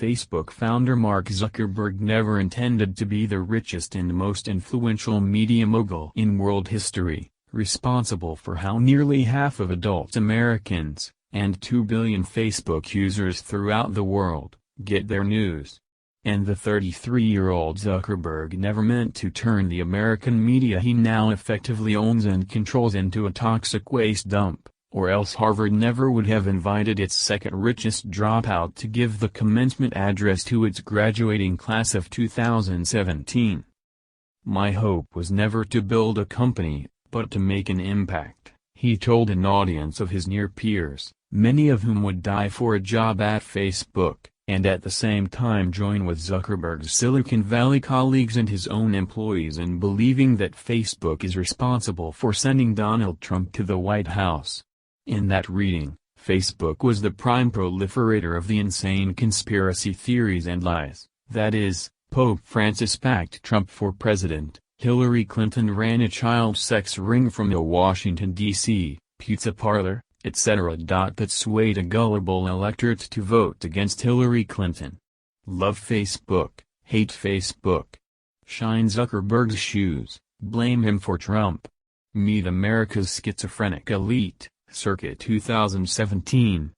Facebook founder Mark Zuckerberg never intended to be the richest and most influential media mogul in world history, responsible for how nearly half of adult Americans, and 2 billion Facebook users throughout the world, get their news. And the 33-year-old Zuckerberg never meant to turn the American media he now effectively owns and controls into a toxic waste dump, or else Harvard never would have invited its second-richest dropout to give the commencement address to its graduating class of 2017. "My hope was never to build a company, but to make an impact," he told an audience of his near peers, many of whom would die for a job at Facebook, and at the same time join with Zuckerberg's Silicon Valley colleagues and his own employees in believing that Facebook is responsible for sending Donald Trump to the White House. In that reading, Facebook was the prime proliferator of the insane conspiracy theories and lies, that is, Pope Francis backed Trump for president, Hillary Clinton ran a child sex ring from a Washington, D.C., pizza parlor, etc. That swayed a gullible electorate to vote against Hillary Clinton. Love Facebook, hate Facebook. Shine Zuckerberg's shoes, blame him for Trump. Meet America's schizophrenic elite, circa 2017.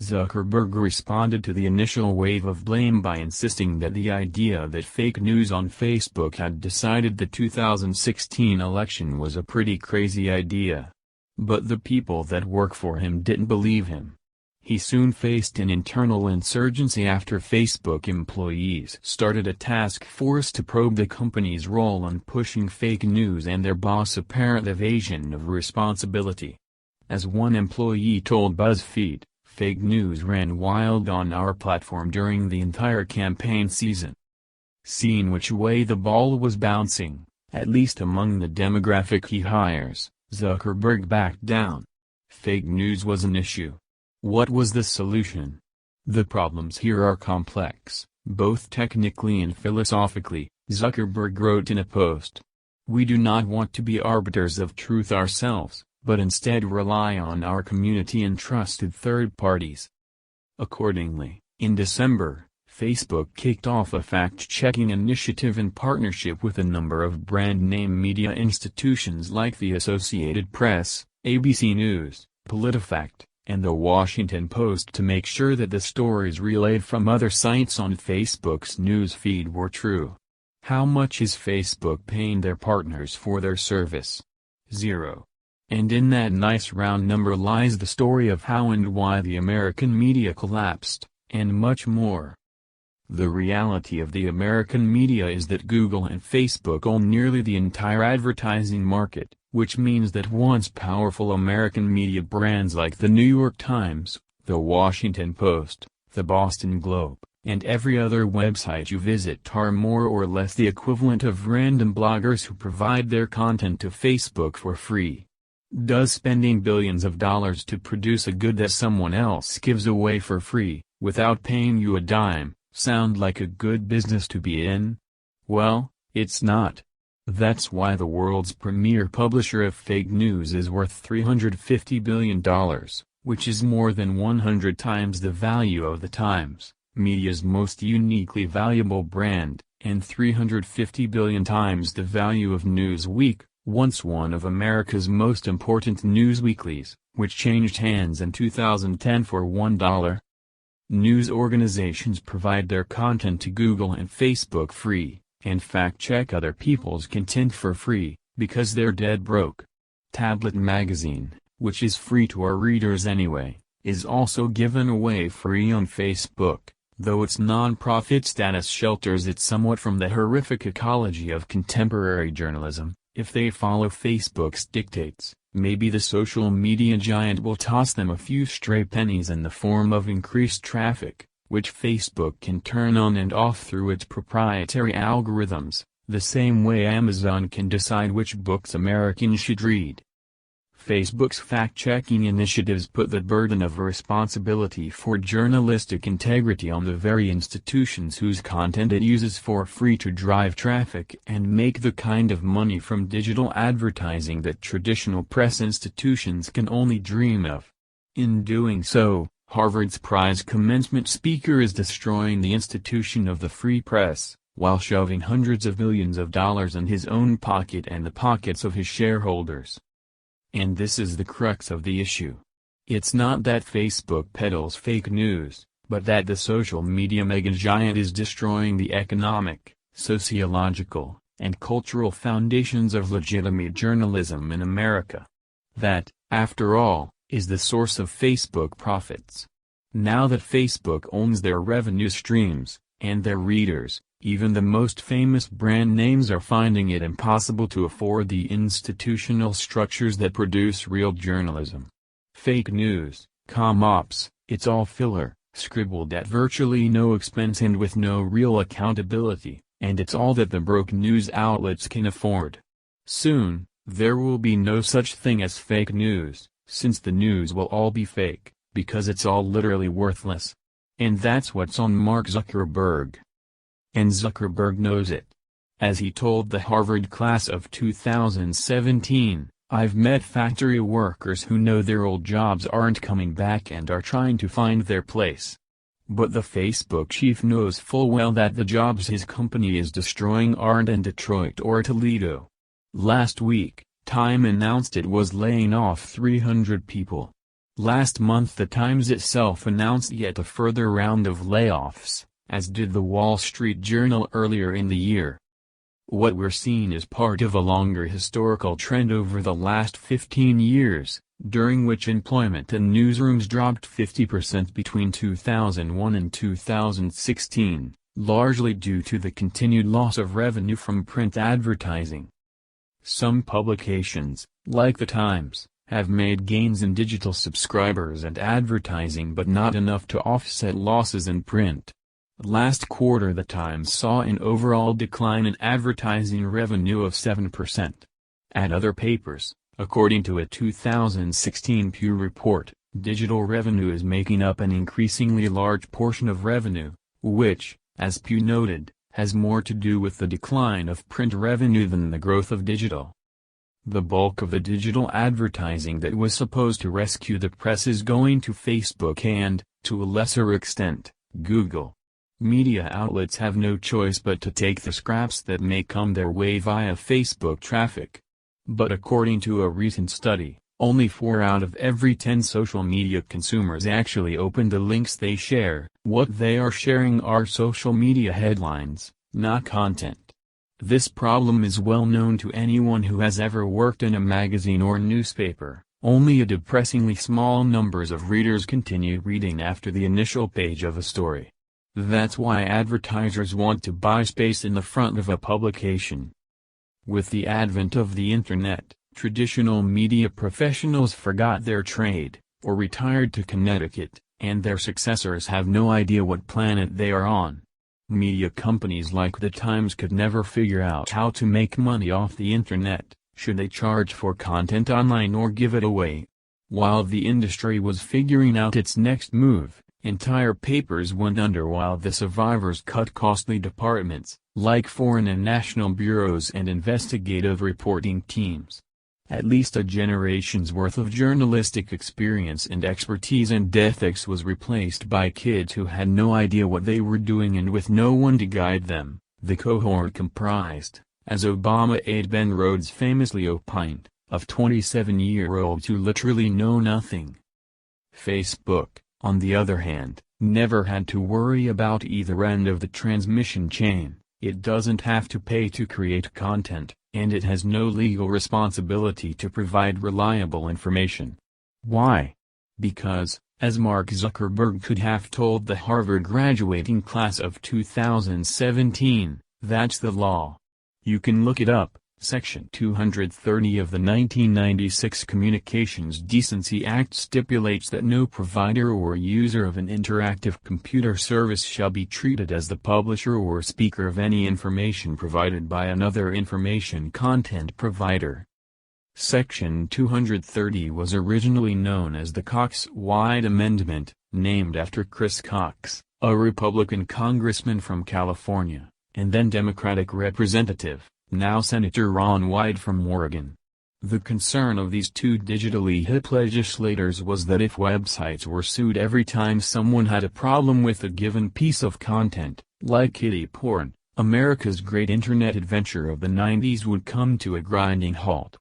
Zuckerberg responded to the initial wave of blame by insisting that the idea that fake news on Facebook had decided the 2016 election was a pretty crazy idea. But the people that work for him didn't believe him. He soon faced an internal insurgency after Facebook employees started a task force to probe the company's role in pushing fake news and their boss' apparent evasion of responsibility. As one employee told BuzzFeed, "Fake news ran wild on our platform during the entire campaign season." Seeing which way the ball was bouncing, at least among the demographic he hires, Zuckerberg backed down. Fake news was an issue. What was the solution? "The problems here are complex, both technically and philosophically," Zuckerberg wrote in a post. "We do not want to be arbiters of truth ourselves, but instead rely on our community and trusted third parties." Accordingly, in December, Facebook kicked off a fact-checking initiative in partnership with a number of brand-name media institutions like the Associated Press, ABC News, PolitiFact, and The Washington Post to make sure that the stories relayed from other sites on Facebook's news feed were true. How much is Facebook paying their partners for their service? Zero. And in that nice round number lies the story of how and why the American media collapsed, and much more. The reality of the American media is that Google and Facebook own nearly the entire advertising market, which means that once powerful American media brands like the New York Times, the Washington Post, the Boston Globe, and every other website you visit are more or less the equivalent of random bloggers who provide their content to Facebook for free. Does spending billions of dollars to produce a good that someone else gives away for free, without paying you a dime, sound like a good business to be in? Well, it's not. That's why the world's premier publisher of fake news is worth $350 billion, which is more than 100 times the value of the Times, media's most uniquely valuable brand, and 350 billion times the value of Newsweek, once one of America's most important news weeklies, which changed hands in 2010 for $1. News organizations provide their content to Google and Facebook free, and fact-check other people's content for free, because they're dead broke. Tablet Magazine, which is free to our readers anyway, is also given away free on Facebook, though its non-profit status shelters it somewhat from the horrific ecology of contemporary journalism. If they follow Facebook's dictates, maybe the social media giant will toss them a few stray pennies in the form of increased traffic, which Facebook can turn on and off through its proprietary algorithms, the same way Amazon can decide which books Americans should read. Facebook's fact-checking initiatives put the burden of responsibility for journalistic integrity on the very institutions whose content it uses for free to drive traffic and make the kind of money from digital advertising that traditional press institutions can only dream of. In doing so, Harvard's prize commencement speaker is destroying the institution of the free press, while shoving hundreds of millions of dollars in his own pocket and the pockets of his shareholders. And this is the crux of the issue. It's not that Facebook peddles fake news, but that the social media megagiant is destroying the economic, sociological, and cultural foundations of legitimate journalism in America. That, after all, is the source of Facebook profits. Now that Facebook owns their revenue streams, and their readers, even the most famous brand names are finding it impossible to afford the institutional structures that produce real journalism. Fake news, ops, it's all filler, scribbled at virtually no expense and with no real accountability, and it's all that the broke news outlets can afford. Soon, there will be no such thing as fake news, since the news will all be fake, because it's all literally worthless. And that's what's on Mark Zuckerberg. And Zuckerberg knows it. As he told the Harvard class of 2017, "I've met factory workers who know their old jobs aren't coming back and are trying to find their place." But the Facebook chief knows full well that the jobs his company is destroying aren't in Detroit or Toledo. Last week, Time announced it was laying off 300 people. Last month the Times itself announced yet a further round of layoffs, as did the Wall Street Journal earlier in the year. What we're seeing is part of a longer historical trend over the last 15 years, during which employment in newsrooms dropped 50% between 2001 and 2016, largely due to the continued loss of revenue from print advertising. Some publications, like the Times, have made gains in digital subscribers and advertising but not enough to offset losses in print. Last quarter the Times saw an overall decline in advertising revenue of 7%. At other papers, according to a 2016 Pew report, digital revenue is making up an increasingly large portion of revenue, which, as Pew noted, has more to do with the decline of print revenue than the growth of digital. The bulk of the digital advertising that was supposed to rescue the press is going to Facebook and, to a lesser extent, Google. Media outlets have no choice but to take the scraps that may come their way via Facebook traffic. But according to a recent study, only 4 out of every 10 social media consumers actually open the links they share. What they are sharing are social media headlines, not content. This problem is well known to anyone who has ever worked in a magazine or newspaper. Only a depressingly small numbers of readers continue reading after the initial page of a story. That's why advertisers want to buy space in the front of a publication. With the advent of the internet, traditional media professionals forgot their trade, or retired to Connecticut, and their successors have no idea what planet they are on. Media companies like the Times could never figure out how to make money off the internet. Should they charge for content online or give it away? While the industry was figuring out its next move, entire papers went under while the survivors cut costly departments, like foreign and national bureaus and investigative reporting teams. At least a generation's worth of journalistic experience and expertise and ethics was replaced by kids who had no idea what they were doing and with no one to guide them. The cohort comprised, as Obama aide Ben Rhodes famously opined, of 27-year-olds who literally know nothing. Facebook, on the other hand, never had to worry about either end of the transmission chain. It doesn't have to pay to create content, and it has no legal responsibility to provide reliable information. Why? Because, as Mark Zuckerberg could have told the Harvard graduating class of 2017, that's the law. You can look it up. Section 230 of the 1996 Communications Decency Act stipulates that no provider or user of an interactive computer service shall be treated as the publisher or speaker of any information provided by another information content provider. Section 230 was originally known as the Cox-White Amendment, named after Chris Cox, a Republican congressman from California, and then Democratic representative, now Senator Ron Wyden from Oregon. The concern of these two digitally hip legislators was that if websites were sued every time someone had a problem with a given piece of content, like kiddie porn, America's great internet adventure of the 90s would come to a grinding halt.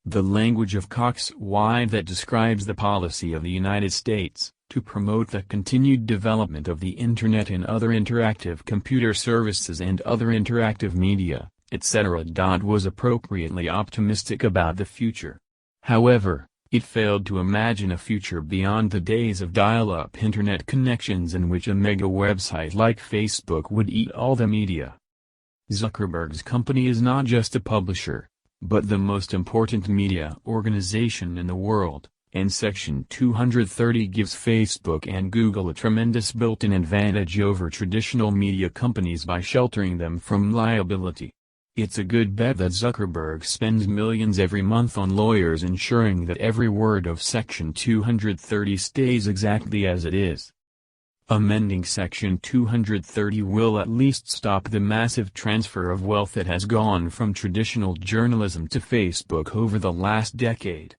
The language of Cox White that describes the policy of the United States, to promote the continued development of the Internet and other interactive computer services and other interactive media, etc. was appropriately optimistic about the future. However, it failed to imagine a future beyond the days of dial-up Internet connections in which a mega website like Facebook would eat all the media. Zuckerberg's company is not just a publisher, but the most important media organization in the world, and Section 230 gives Facebook and Google a tremendous built-in advantage over traditional media companies by sheltering them from liability. It's a good bet that Zuckerberg spends millions every month on lawyers ensuring that every word of Section 230 stays exactly as it is. Amending Section 230 will at least stop the massive transfer of wealth that has gone from traditional journalism to Facebook over the last decade.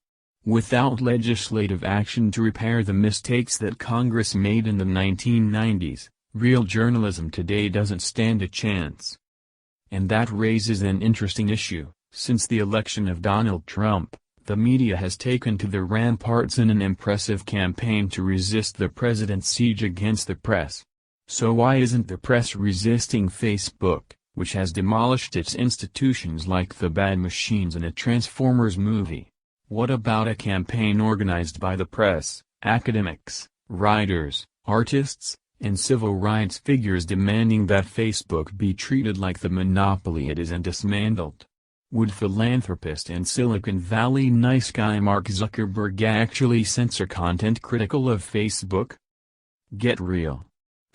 Without legislative action to repair the mistakes that Congress made in the 1990s, real journalism today doesn't stand a chance. And that raises an interesting issue. Since the election of Donald Trump, the media has taken to the ramparts in an impressive campaign to resist the president's siege against the press. So why isn't the press resisting Facebook, which has demolished its institutions like the bad machines in a Transformers movie? What about a campaign organized by the press, academics, writers, artists, and civil rights figures demanding that Facebook be treated like the monopoly it is and dismantled? Would philanthropist and Silicon Valley nice guy Mark Zuckerberg actually censor content critical of Facebook? Get real.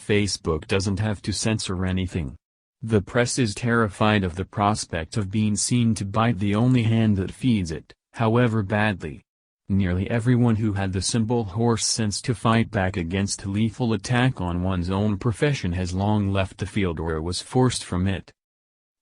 Facebook doesn't have to censor anything. The press is terrified of the prospect of being seen to bite the only hand that feeds it, however badly. Nearly everyone who had the simple horse sense to fight back against lethal attack on one's own profession has long left the field or was forced from it.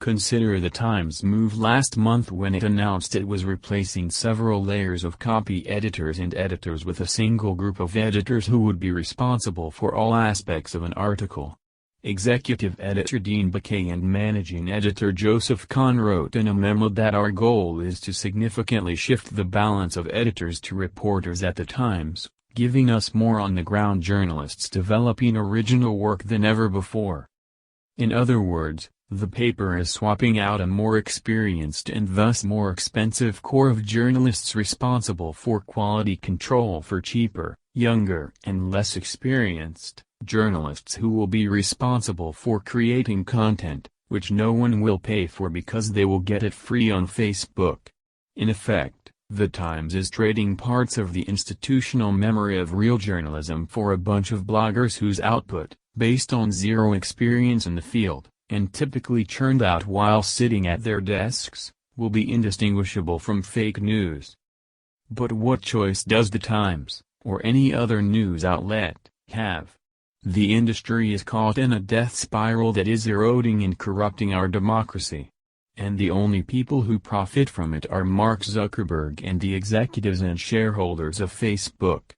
Consider the Times move last month when it announced it was replacing several layers of copy editors and editors with a single group of editors who would be responsible for all aspects of an article. Executive editor Dean Baquet and managing editor Joseph Kahn wrote in a memo that our goal is to significantly shift the balance of editors to reporters at the Times, giving us more on-the-ground journalists developing original work than ever before. In other words, the paper is swapping out a more experienced and thus more expensive core of journalists responsible for quality control for cheaper, younger and less experienced journalists who will be responsible for creating content, which no one will pay for because they will get it free on Facebook. In effect, the Times is trading parts of the institutional memory of real journalism for a bunch of bloggers whose output, based on zero experience in the field, and typically churned out while sitting at their desks, will be indistinguishable from fake news. But what choice does the Times, or any other news outlet, have? The industry is caught in a death spiral that is eroding and corrupting our democracy. And the only people who profit from it are Mark Zuckerberg and the executives and shareholders of Facebook.